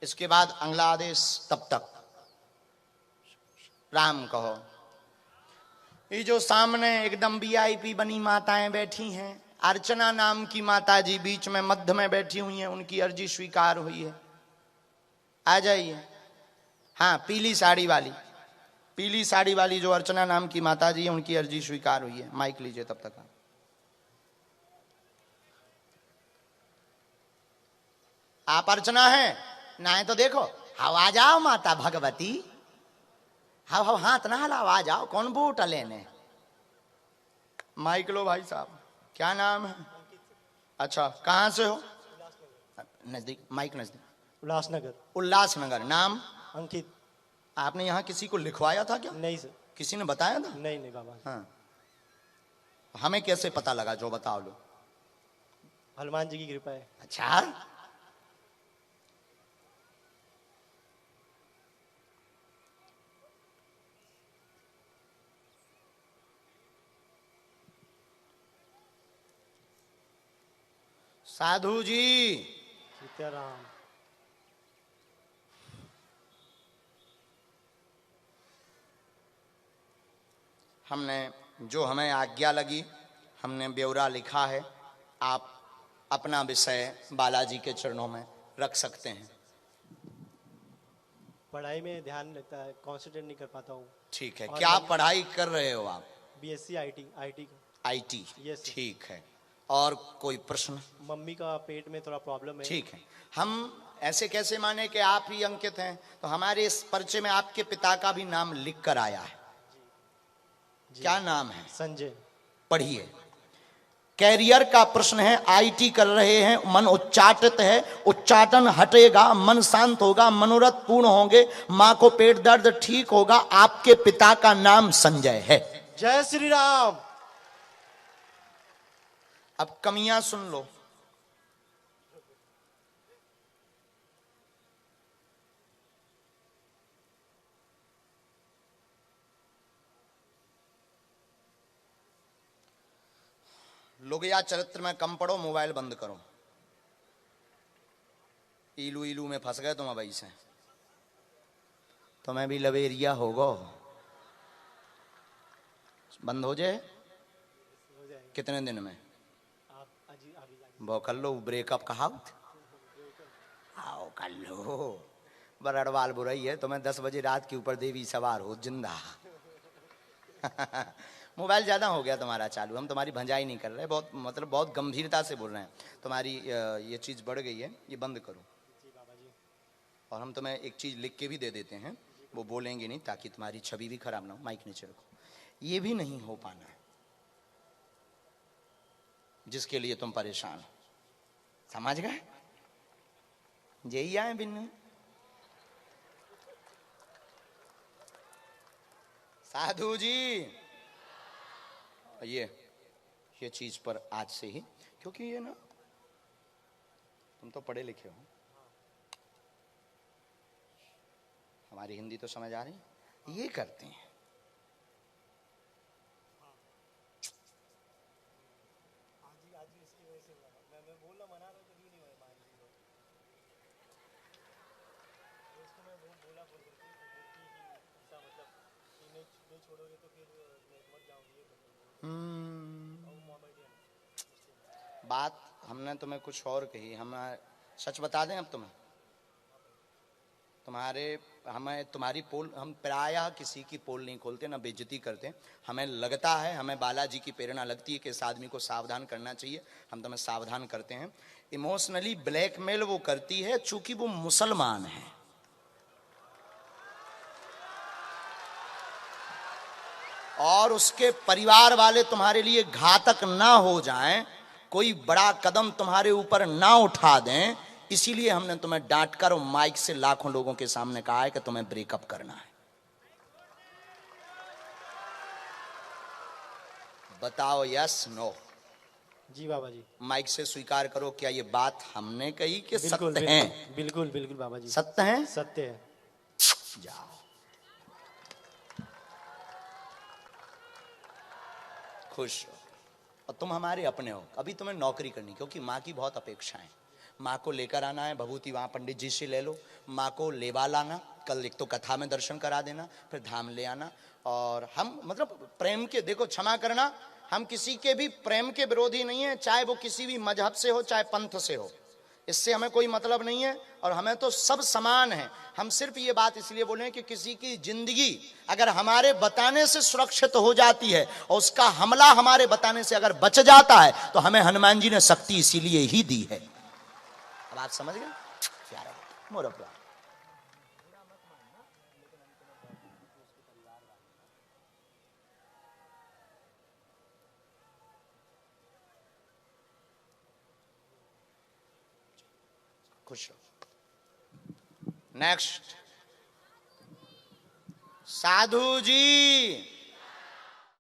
इसके बाद अगला आदेश तब तक राम कहो। ये जो सामने एकदम वीआईपी बनी माताएं बैठी हैं, अर्चना नाम की माता जी बीच में मध्य में बैठी हुई हैं, उनकी अर्जी स्वीकार हुई है। आ जाइए। हाँ, पीली साड़ी वाली जो अर्चना नाम की माता जी है, उनकी अर्जी स्वीकार हुई है। माइक लीजिए तब तक। आप अर्चना हैं ना? है तो देखो, हाउ आ जाओ माता भगवती, हाउ हाथ ना हलाओ, आ जाओ। कौन वोट लेने? माइक लो भाई साहब। क्या नाम है? अच्छा, कहां से हो? नजदीक, माइक नजदीक। उल्लासनगर। नाम? अंकित। आपने यहाँ किसी को लिखवाया था क्या? नहीं सर। किसी ने बताया था? नहीं बाबा। हाँ, हमें कैसे पता लगा? जो बताओ लो। हनुमान जी की कृपा है। अच्छा, साधु जी। सीताराम। हमने जो हमें आज्ञा लगी, हमने ब्यौरा लिखा है। आप अपना विषय बालाजी के चरणों में रख सकते हैं। पढ़ाई में ध्यान रहता है, कंसंट्रेट नहीं कर पाता हूँ। ठीक है। क्या पढ़ाई कर रहे हो आप? BSc IT IT. यस। ठीक है। और कोई प्रश्न? मम्मी का पेट में थोड़ा प्रॉब्लम है। ठीक है। हम ऐसे कैसे माने कि आप ही अंकित हैं? तो हमारे इस पर्चे में आपके पिता का भी नाम लिख कर आया है। क्या नाम है? संजय। पढ़िए। कैरियर का प्रश्न है। आईटी कर रहे हैं, मन उच्चाटित है, उच्चाटन हटेगा, मन शांत होगा, मनोरथ पूर्ण होंगे, मां को पेट दर्द ठीक होगा। आपके पिता का नाम संजय है। जय श्री राम। अब कमियां सुन लो। लोगिया चरित्र में कम पढ़ो, मोबाइल बंद करो। इलू इलू में फंस गए तुम अभी से। तुम्हें भी लवेरिया होगो। बंद हो जाए कितने दिन में? वो कर लो ब्रेकअप कहा, आओ कर लो। बरड़वाल बुराई है तुम्हें। 10 बजे रात के ऊपर देवी सवार हो जिंदा। मोबाइल ज़्यादा हो गया तुम्हारा चालू। हम तुम्हारी भंजाई नहीं कर रहे, बहुत मतलब बहुत गंभीरता से बोल रहे हैं। तुम्हारी ये चीज़ बढ़ गई है, ये बंद करो। और हम तुम्हें एक चीज़ लिख के भी दे देते हैं, वो बोलेंगे नहीं ताकि तुम्हारी छवि भी खराब ना हो। माइक नीचे रखो। ये भी नहीं हो पाना है जिसके लिए तुम परेशान हो। समझ गए? यही आए बिन्नू। साधु जी, ये चीज पर आज से ही, क्योंकि ये ना, तुम तो पढ़े लिखे हो, हमारी हिंदी तो समझ आ रही। ये करते हैं। बात हमने तुम्हें कुछ और कही। हम सच बता दें अब हमें तुम्हारी पोल, हम प्रायः किसी की पोल नहीं खोलते, ना बेइज्जती करते। हमें लगता है, हमें बालाजी की प्रेरणा लगती है कि इस आदमी को सावधान करना चाहिए। हम तुम्हें सावधान करते हैं। इमोशनली ब्लैकमेल वो करती है चूंकि वो मुसलमान है। और उसके परिवार वाले तुम्हारे लिए घातक ना हो जाएं, कोई बड़ा कदम तुम्हारे ऊपर ना उठा दें, इसीलिए हमने तुम्हें डांट कर और माइक से लाखों लोगों के सामने कहा है कि तुम्हें ब्रेकअप करना है। बताओ यस नो? जी बाबा जी। माइक से स्वीकार करो, क्या ये बात हमने कही कि बिल्कुल, सत्य है? बिल्कुल बिल्कुल बाबा जी। सत्य है? सत्य है। जाओ। खुश हो और तुम हमारे अपने हो। अभी तुम्हें नौकरी करनी, क्योंकि माँ की बहुत अपेक्षाएं। माँ को लेकर आना है, भभूति वहां पंडित जी से ले लो, माँ को लेवा लाना, कल एक तो कथा में दर्शन करा देना, फिर धाम ले आना। और हम मतलब प्रेम के, देखो क्षमा करना, हम किसी के भी प्रेम के विरोधी नहीं है, चाहे वो किसी भी मजहब से हो, चाहे पंथ से हो, इससे हमें कोई मतलब नहीं है। और हमें तो सब समान है। हम सिर्फ ये बात इसलिए बोले कि किसी की जिंदगी अगर हमारे बताने से सुरक्षित हो जाती है और उसका हमला हमारे बताने से अगर बच जाता है, तो हमें हनुमान जी ने शक्ति इसीलिए ही दी है। अब आप समझ गए? मोर अपना खुश हो। नेक्स्ट, साधु जी